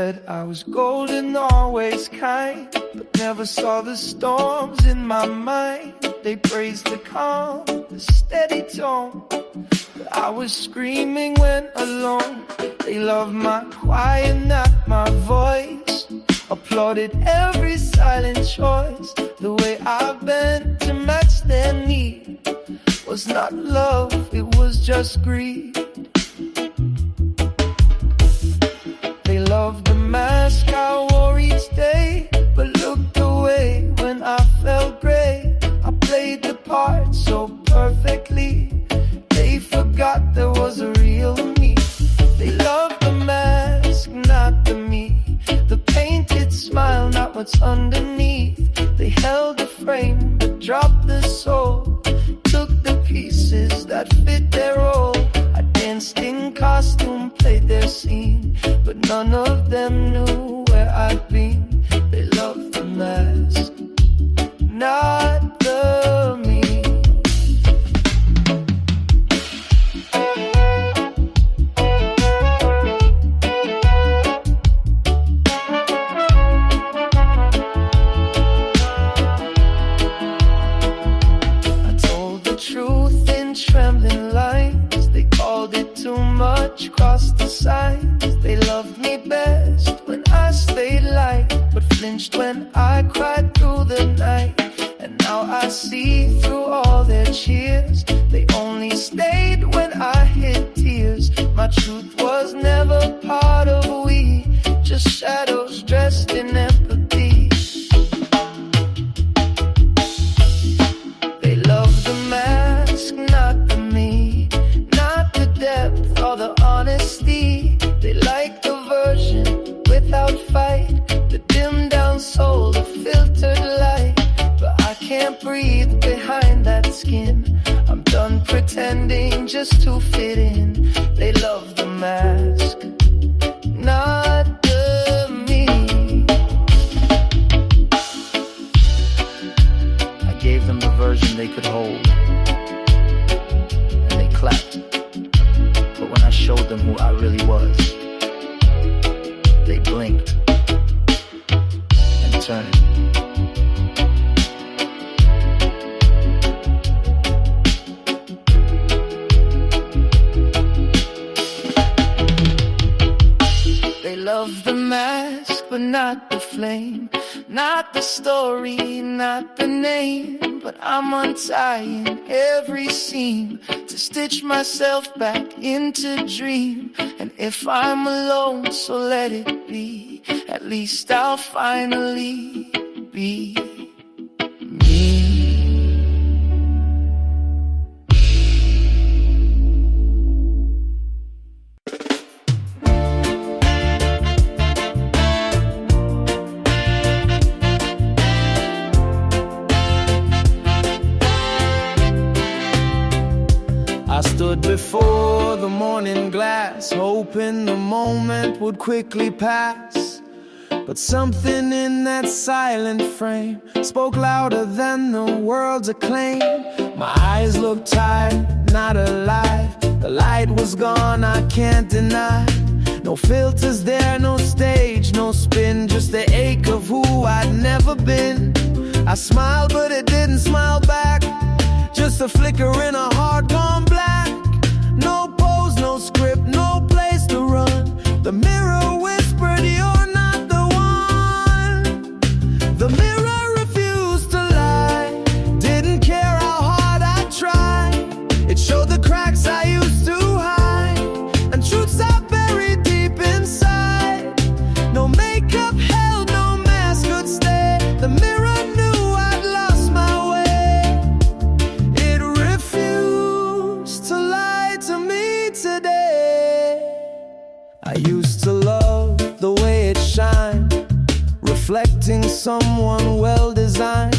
said I was golden, always kind, but never saw the storms in my mind. They praised the calm, the steady tone, but I was screaming when alone. They loved my quiet, not my voice, applauded every silent choice. The way I've been to match their need was not love, it was just greed. They loved the mask I wore each day, but looked away when I felt gray. I played the part so perfectly, they forgot there was a real me. They loved the mask, not the me, the painted smile, not what's underneath. They held the frame, but dropped the soul, took the pieces that fit their role. I danced in costume, played their scene, but none of them knew where I'd been. They loved the mask, not the me. I told the truth in trembling lines. They called it too much, crossed the signs. They loved me best when I stayed light, but flinched when I cried through the night. And now I see through all their cheers, they only stayed when I hid tears. My truth was never part of we, just shadows dressed in empathy. They love the mask, not the me, not the depth or the honesty. They like the version without fight, the dimmed down soul, the filtered light. But I can't breathe behind that skin. I'm done pretending just to fit in. They love the mask, not the me. I gave them the version they could hold, and they clapped. But when I showed them who I really was, they blinked and turned. They love the mask, but not the flame, not the story, not the name. But I'm untying every seam to stitch myself back into dream. And if I'm alone, so let it be. At least I'll finally be me. I stood before the morning glass, hoping the moment would quickly pass. But something in that silent frame spoke louder than the world's acclaim. My eyes looked tired, not alive. The light was gone, I can't deny. No filters there, no stage, no spin, just the ache of who I'd never been. I smiled, but it didn't smile back, just a flicker in a heart gone black. No pose, no script, no place to run. The mirror whispered, you're not the one. The mirror refused to lie, didn't care how hard I tried. It showed the cracks I used to hide, and truths I buried deep inside. No makeup held, no mask could stay. The mirror knew I'd lost my way. It refused to lie to me today. I used to love the way it shined, reflecting someone well-designed.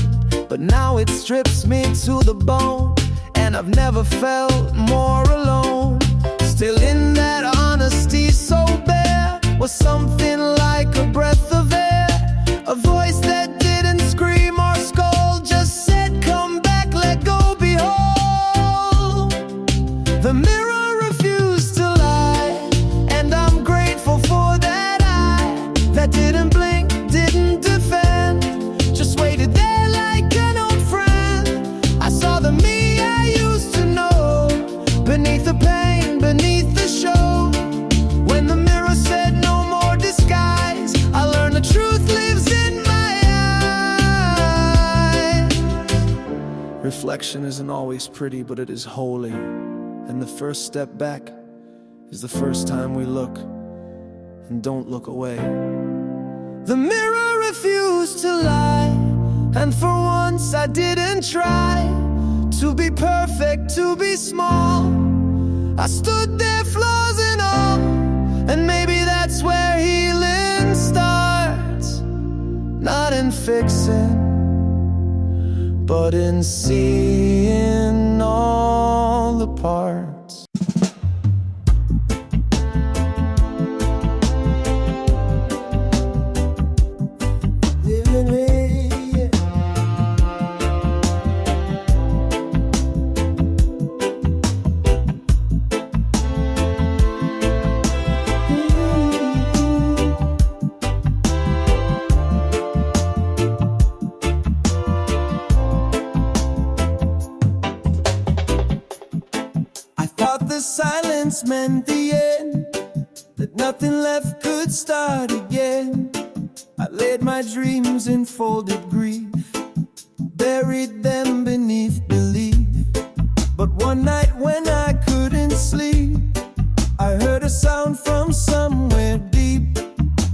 But now it strips me to the bone, and I've never felt more alone. Still in that honesty so bare was something like a breath of air, a voice that didn't scream or scold, just said, come back, let go, behold. The mirror refused to lie, and I'm grateful for that. I reflection isn't always pretty, but it is holy. And the first step back is the first time we look, and don't look away. The mirror refused to lie, and for once I didn't try to be perfect, to be small. I stood there, flaws and all, and maybe that's where healing starts. Not in fixing, but in seeing all the parts. The silence meant the end, that nothing left could start again. I laid my dreams in folded grief, buried them beneath belief. But one night when I couldn't sleep, I heard a sound from somewhere deep,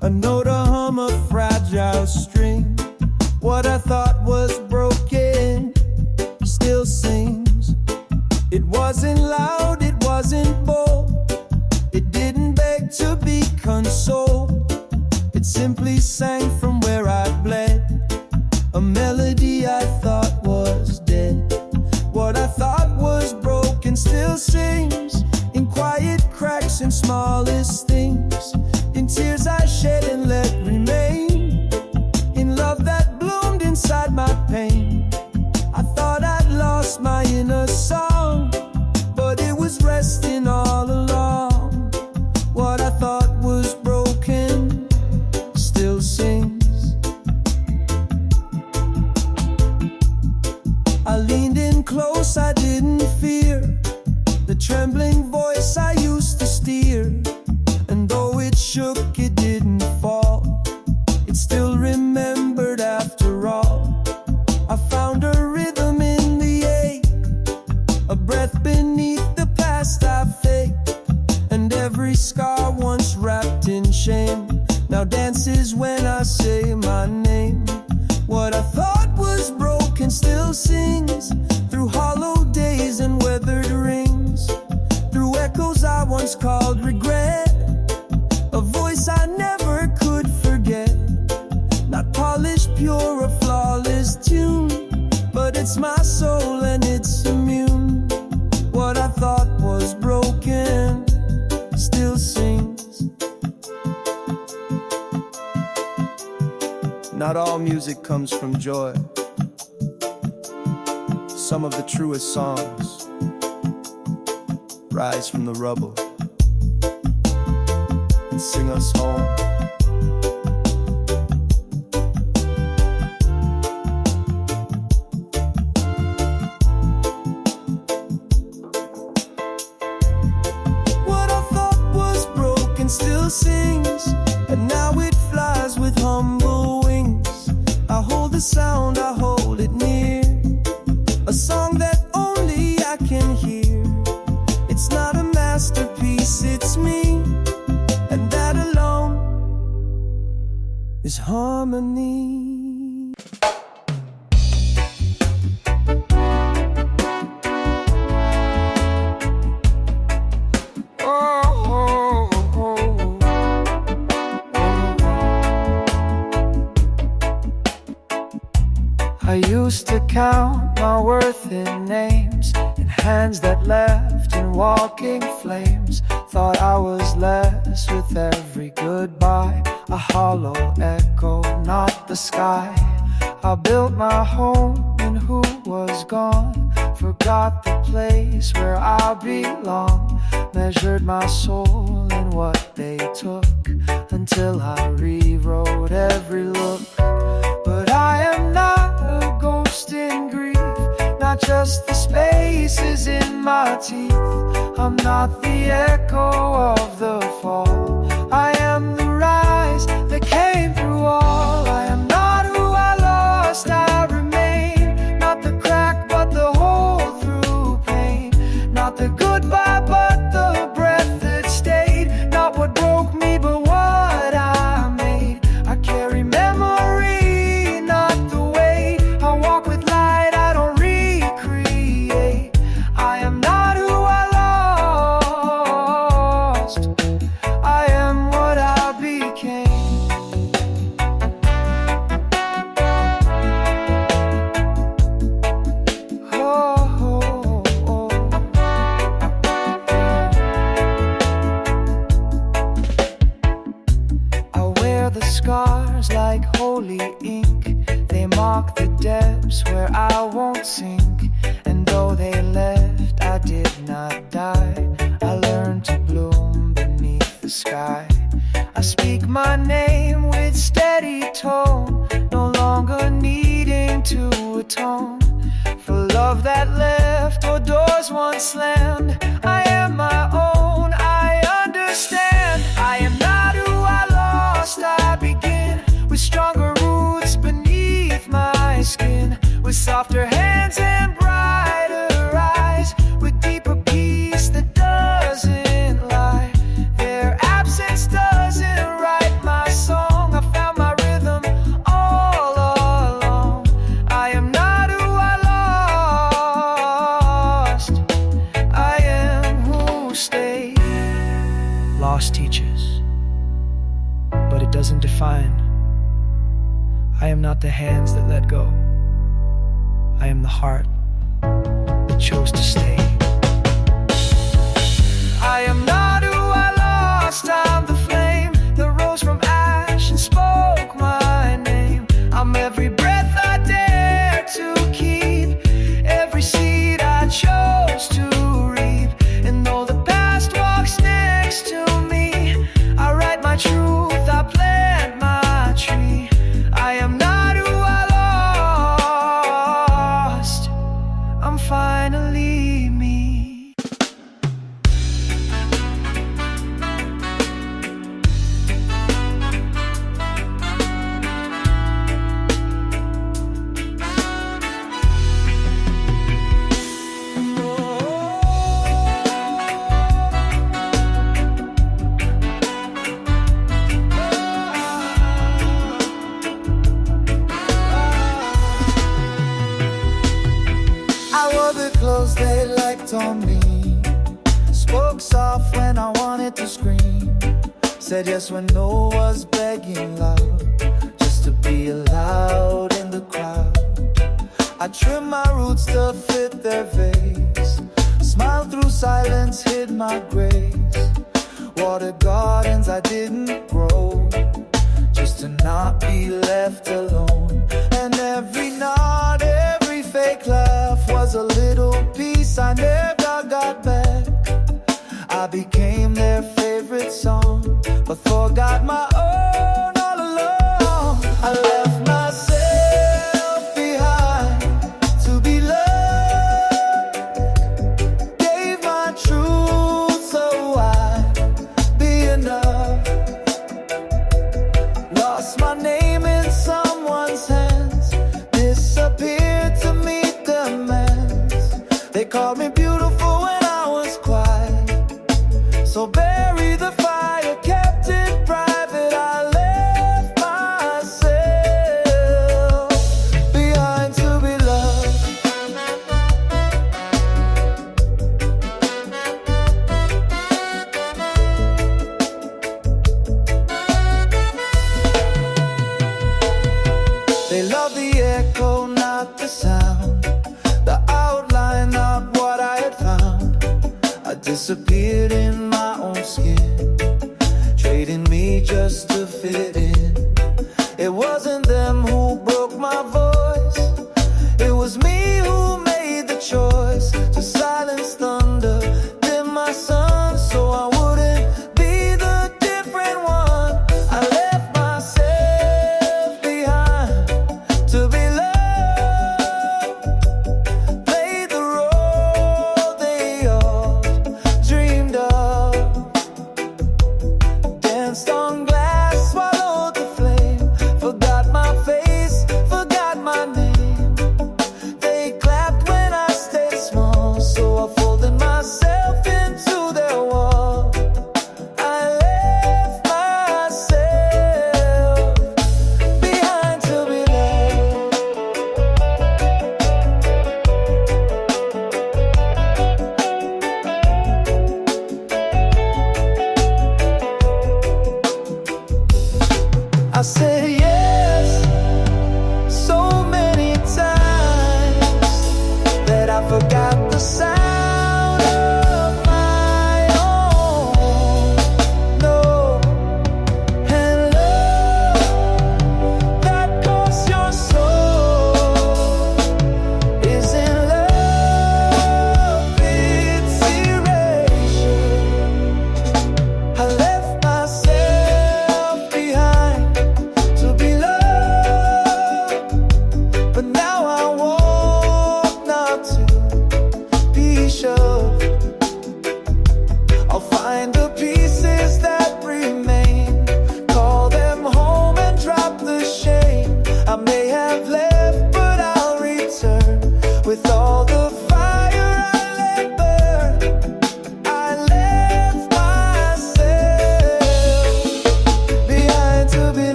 a note, a hum, a fragile string. What I thought was broken still sings. It wasn't loud, it wasn't bold, it didn't beg to be consoled. It simply sang from where I bled, a melody I thought was dead. What I thought was broken still sings, in quiet cracks and smallest things, in tears I shed and let remain, in love that bloomed inside my pain. I thought I'd lost my inner song, but it was resting all along. What I thought was broken still sings. I leaned in close, I didn't fear the trembling voice I used to steer. And though it shook, it didn't fall, it still remembered after all. I found a rhythm in the ache, a breath beneath the past I faked, and every scar once wrapped in shame now dances when I say my name. What I thought was broken still sings, through hollow days and weathered rings, through echoes I once called regret, a voice I never could forget. Not polished, pure, a flawless tune, but it's my soul and it's immune. What I thought was broken still sings. Not all music comes from joy. Some of the truest songs rise from the rubble and sing us home. Still sings, and now it flies with humble wings. I hold the sound, I hold it near, a song that only I can hear. It's not a masterpiece, it's me, and that alone is harmony. I used to count my worth in names, in hands that left in walking flames. Thought I was less with every goodbye, a hollow echo, not the sky. I built my home in who was gone, forgot the place where I belong. Measured my soul in what they took, until I rewrote every look. But I am not a ghost in grief, not just the spaces in my teeth. I'm not the echo of the fall, I am the rise that came through all. I am not who I lost, I remain, not the crack but the hole scars like holy ink. They mark the depths where I won't sink. And though they left, I did not die. I learned to bloom beneath the sky. I speak my name with steady tone, no longer needing to atone for love that left or doors once slammed. I am my own, I understand. I am not who I lost, I begin with stronger roots beneath my skin, with softer hands and brighter eyes, with deeper peace that doesn't lie. Their absence doesn't write my song. I found my rhythm all along. I am not who I lost, I am who stayed. Lost teaches, but it doesn't define. I am not the hands that let go. I am the heart that chose to stay. I am not who I lost, I'm the flame that rose from ash and spoke my name. I'm every breath I dare to keep, every seed I chose to reap. And though the past walks next to me, I write my truth, I plant my tree. I am not who I lost, I'm finally me. I wore the clothes they liked on me, spoke soft when I wanted to scream, said yes when no was begging loud, just to be allowed in the crowd. I trimmed my roots to fit their vase, smiled through silence, hid my grace, watered gardens I didn't grow, just to not be left alone. And every nod, every fake laugh was a little piece I never got back. I became their favorite song, but forgot my own all along. I left myself behind to be loved, gave my truth so I'd be enough. Lost my name in someone's hands, disappeared to meet demands. They called me beautiful when I was quiet, so bury the fire, kept it private. I left myself behind to be loved. They love the echo, not the sound, the outline, not what I had found. I disappeared in my own skin, trading me just to fit in. It wasn't them who broke my voice, it was me who made the choice to silence thunder, dim my sun, so I wouldn't be the different one. I left myself behind to be loved, played the role they all dreamed of, danced on glass, swallowed the flame, forgot my face.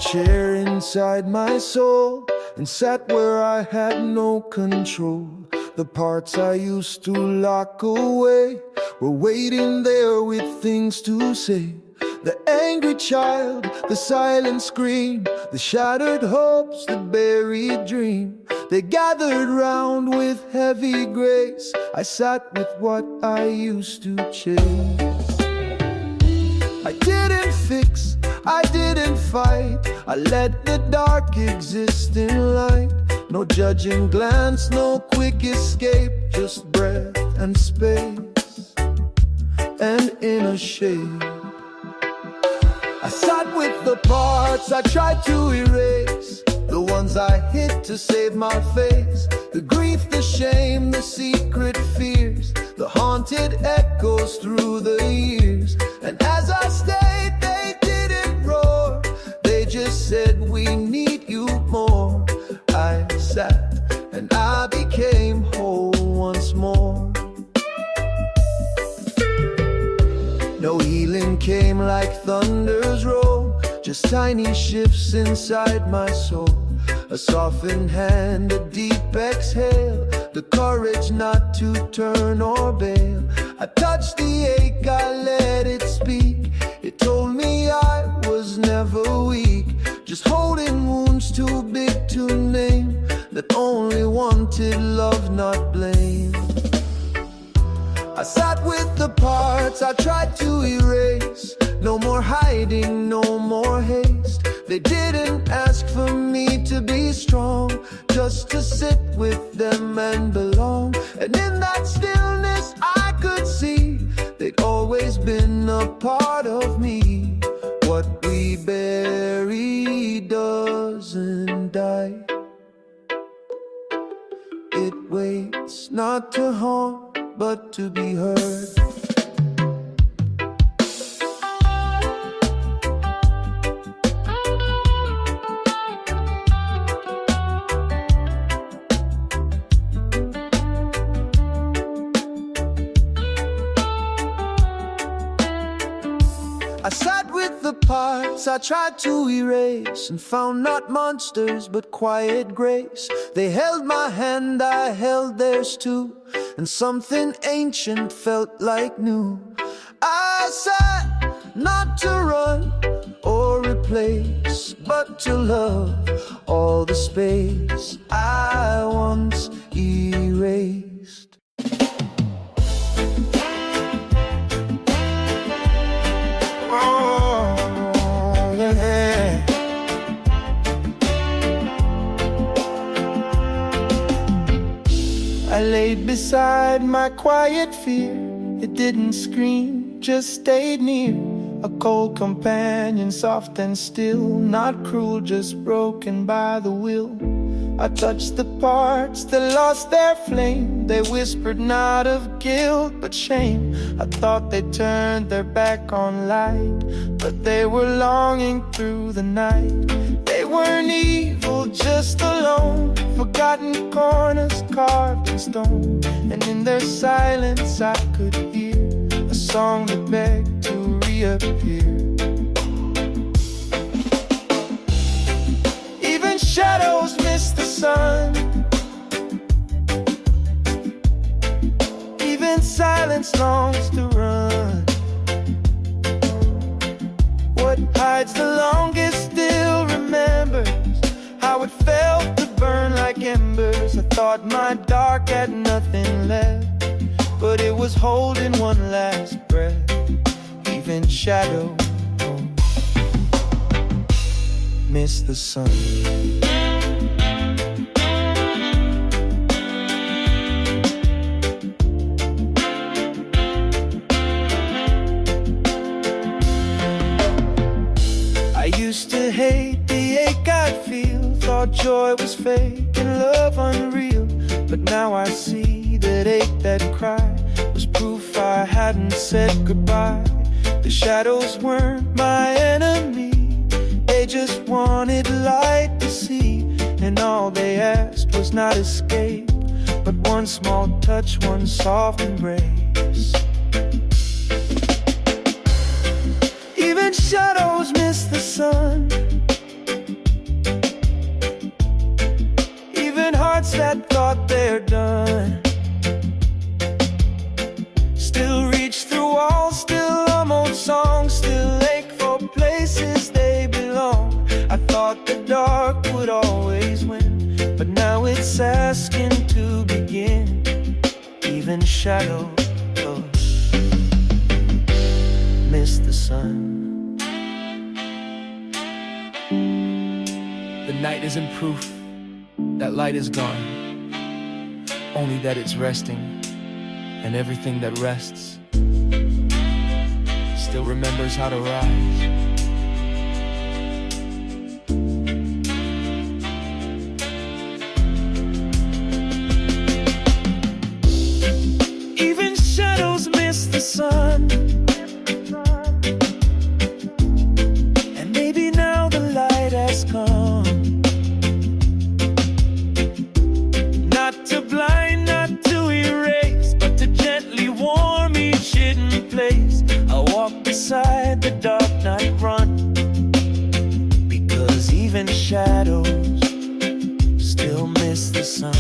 chair inside my soul and sat where I had no control. The parts I used to lock away were waiting there with things to say. The angry child, the silent scream, the shattered hopes, the buried dream. They gathered round with heavy grace. I sat with what I used to chase. I didn't fix, I didn't fight. I let the dark exist in light. No judging glance, no quick escape, just breath and space and inner shade. I sat with the parts I tried to erase, the ones I hid to save my face. The grief, the shame, the secret fears, the haunted echoes through the years. And as I stayed, they didn't roar, they just said we need you more. I sat and I became whole once more. No healing came like thunder's roll, just tiny shifts inside my soul. A softened hand, a deep exhale, the courage not to turn or bail. I touched the ache, I let it speak. It told me I was never weak, just holding wounds too big to name, that only wanted love, not blame. I sat with the parts I tried to erase. No more hiding, no more haste. They didn't ask for me to be strong, just to sit with them and belong. And in that stillness I could see they'd always been a part of me. What we bury doesn't die. It waits not to haunt, but to be heard. I sat with the parts I tried to erase, and found not monsters but quiet grace. They held my hand, I held theirs too, and something ancient felt like new. I sat not to run or replace, but to love all the space I once erased. Oh, yeah. I laid beside my quiet fear. It didn't scream, just stayed near. A cold companion, soft and still, not cruel, just broken by the will. I touched the parts that lost their flame. They whispered not of guilt but shame. I thought they turned their back on light, but they were longing through the night. They weren't evil, just alone, forgotten corners carved in stone. And in their silence I could hear a song that begged to reappear. Even shadows miss the sun, even silence longs to run. What hides the longest still remembers how it felt to burn like embers. I thought my dark had nothing left, but it was holding one last breath. Even shadow miss the sun. I used to hate the ache I'd feel, thought joy was fake and love unreal. But now I see that ache, that cry, was proof I hadn't said goodbye. The shadows weren't my enemy, they just wanted light to see. And all they asked was not escape, but one small touch, one soft embrace. Even shadows miss the sun, hearts that thought they're done still reach through walls, still hum old songs, still ache for places they belong. I thought the dark would always win, but now it's asking to begin. Even shadows miss the sun. The night isn't proof that light is gone, only that it's resting, and everything that rests still remembers how to rise. Even shadows miss the sun, and maybe now the light has come. Not to blind, not to erase, but to gently warm each hidden place. I walk beside the dark night run, because even shadows still miss the sun.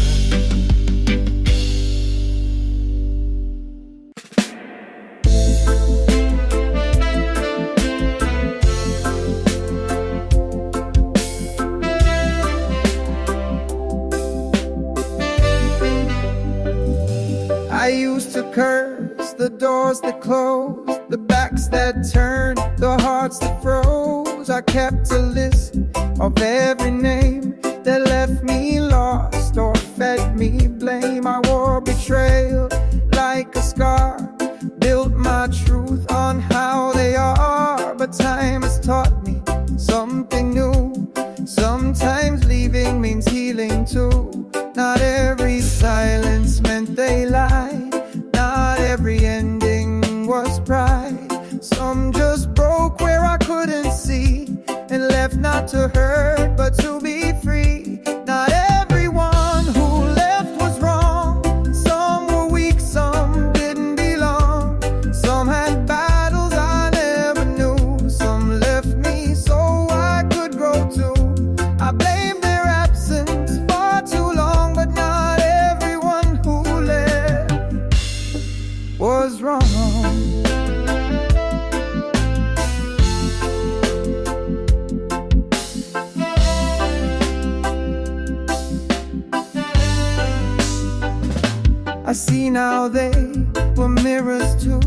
I used to curse the doors that closed, the backs that turned, the hearts that froze. I kept a list of every name that left me lost or fed me blame. I wore betrayal like a scar, built my truth on how they are. But time has taught me something new. Sometimes leaving means healing too. Not every silence meant they lied, not every ending was pride. Some just broke where I couldn't see, and left not to hurt but to be free. Not everyone who left was wrong. Some were weak, some didn't belong. Some had battles I never knew. Some left me so I could grow too. I blame their absence far too long, but not everyone who left was wrong. I see now they were mirrors too,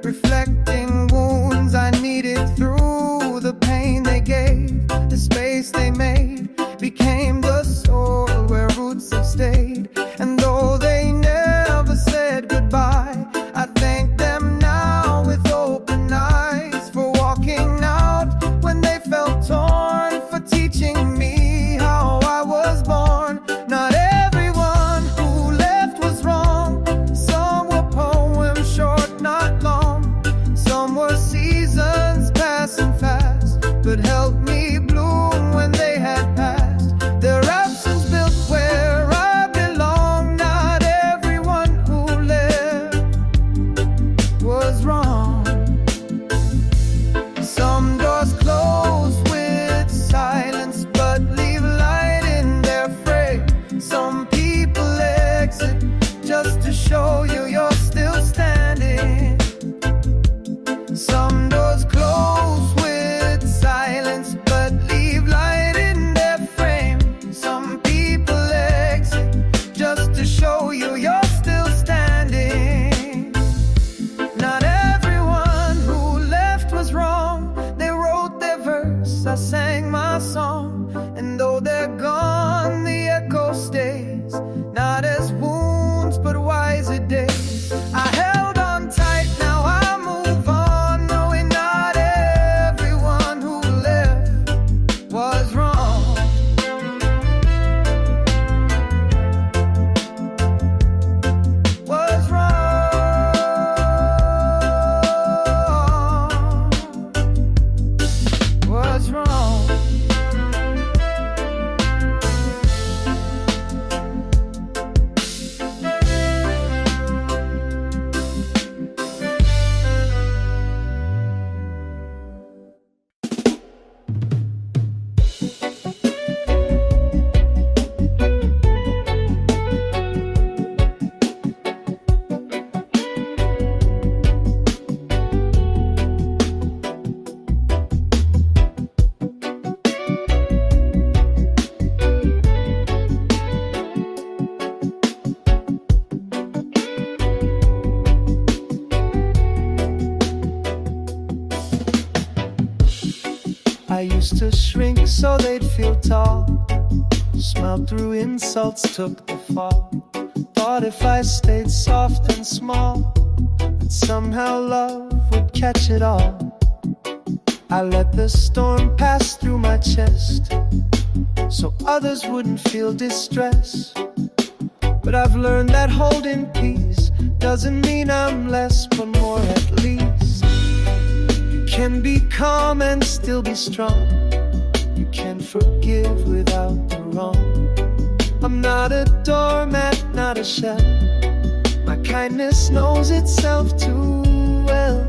reflecting wounds I needed through. The pain they gave, the space they made, became the soul where roots have stayed. And though they never said goodbye, I thank them now with open eyes for walking out when they felt torn, for teaching me how I was born. Not everyone who left was wrong. Some were poems short, not used to shrink so they'd feel tall. Smiled through insults, took the fall. Thought if I stayed soft and small, that somehow love would catch it all. I let the storm pass through my chest, so others wouldn't feel distress. But I've learned that holding peace doesn't mean I'm less, but more at least. You can be calm and still be strong. You can forgive without the wrong. I'm not a doormat, not a shell. My kindness knows itself too well.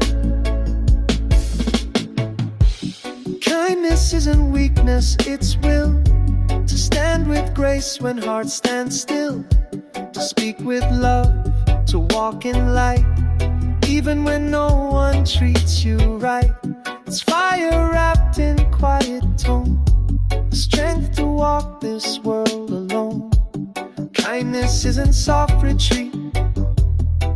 Kindness isn't weakness, it's will. To stand with grace when hearts stand still. To speak with love, to walk in light, even when no one treats you right. It's fire wrapped in quiet tone, the strength to walk this world alone. Kindness isn't soft retreat,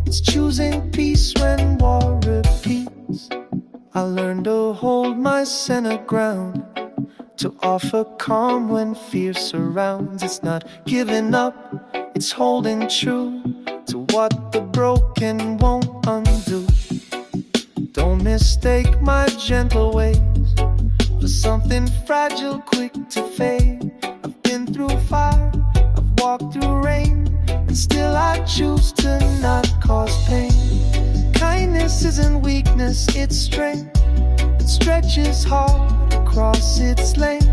it's choosing peace when war repeats. I learned to hold my center ground, to offer calm when fear surrounds. It's not giving up, it's holding true to what the broken won't undo. Don't mistake my gentle ways for something fragile, quick to fade. I've been through fire, I've walked through rain, and still I choose to not cause pain. Kindness isn't weakness, it's strength. It stretches hard across its length.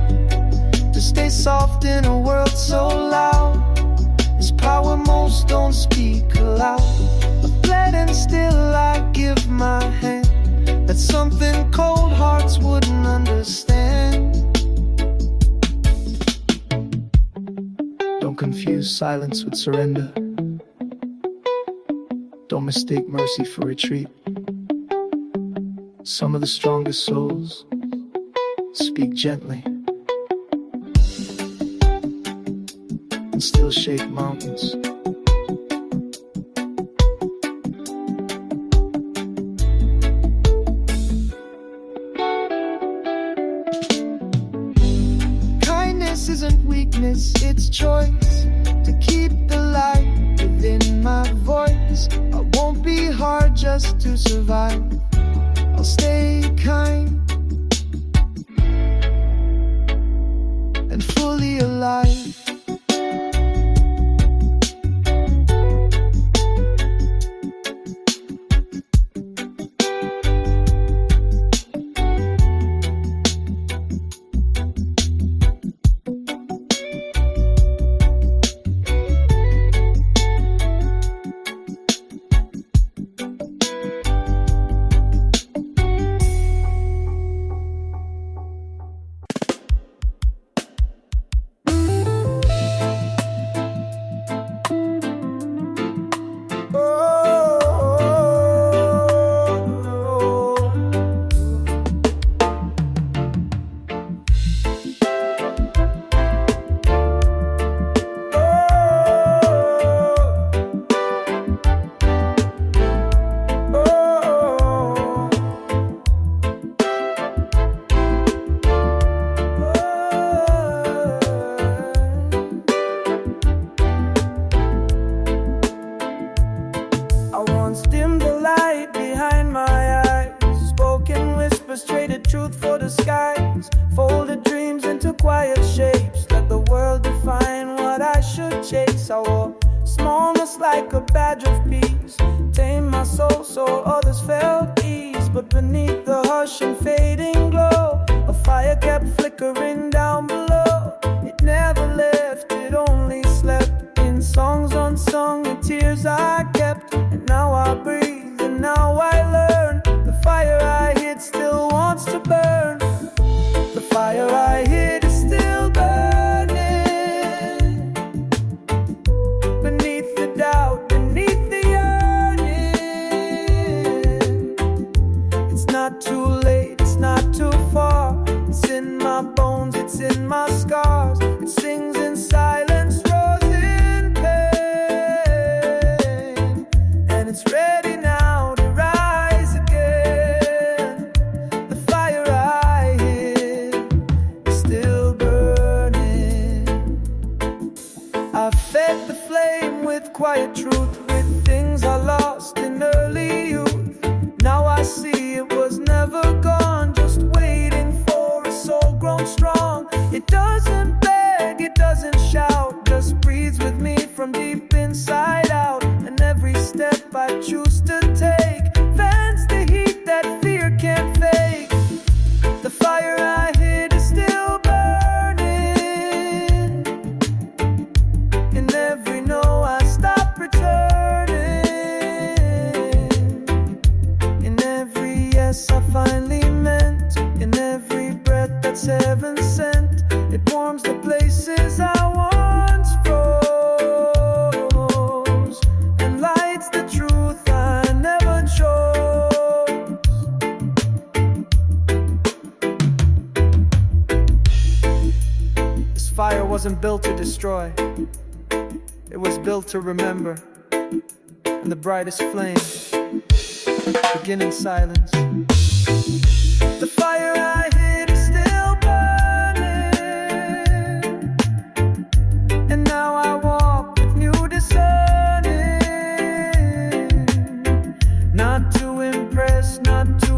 To stay soft in a world so loud is power most don't speak aloud. I've bled and still I give my hand. That's something cold hearts wouldn't understand. Don't confuse silence with surrender. Don't mistake mercy for retreat. Some of the strongest souls speak gently and still shake mountains. Kindness isn't weakness, it's choice. To keep the light within my voice. I won't be hard just to survive. I'll stay kind and fully alive. Like a badge of peace, tame my soul so others felt ease. But beneath the hush and fading glow, a fire kept flickering down below. It never left, it only slept in songs unsung and tears I kept. And now I breathe and now I learn, the fire I hid still wants to burn. The fire I hid is still burning. Beneath the doubt, beneath the yearning. It's not too late, it's not too far. It's in my bones, it's in my fed the flame with quiet truth, with things I lost in early youth. Now I see it was never gone, just waiting for a soul grown strong. It doesn't beg, it doesn't shout, just breathes with me from deep inside out. And every step I choose to take fans the heat that fear can't fake. The fire I hid is still burning. In every no I stop returning. In every yes I finally meant. In every breath that's heaven sent. It warms the places I once froze, and lights the truth I never chose. This fire wasn't built to destroy, it was built to remember. And the brightest flame begin in silence. The fire I hid is still burning, and now I walk with new discerning. Not to impress, not to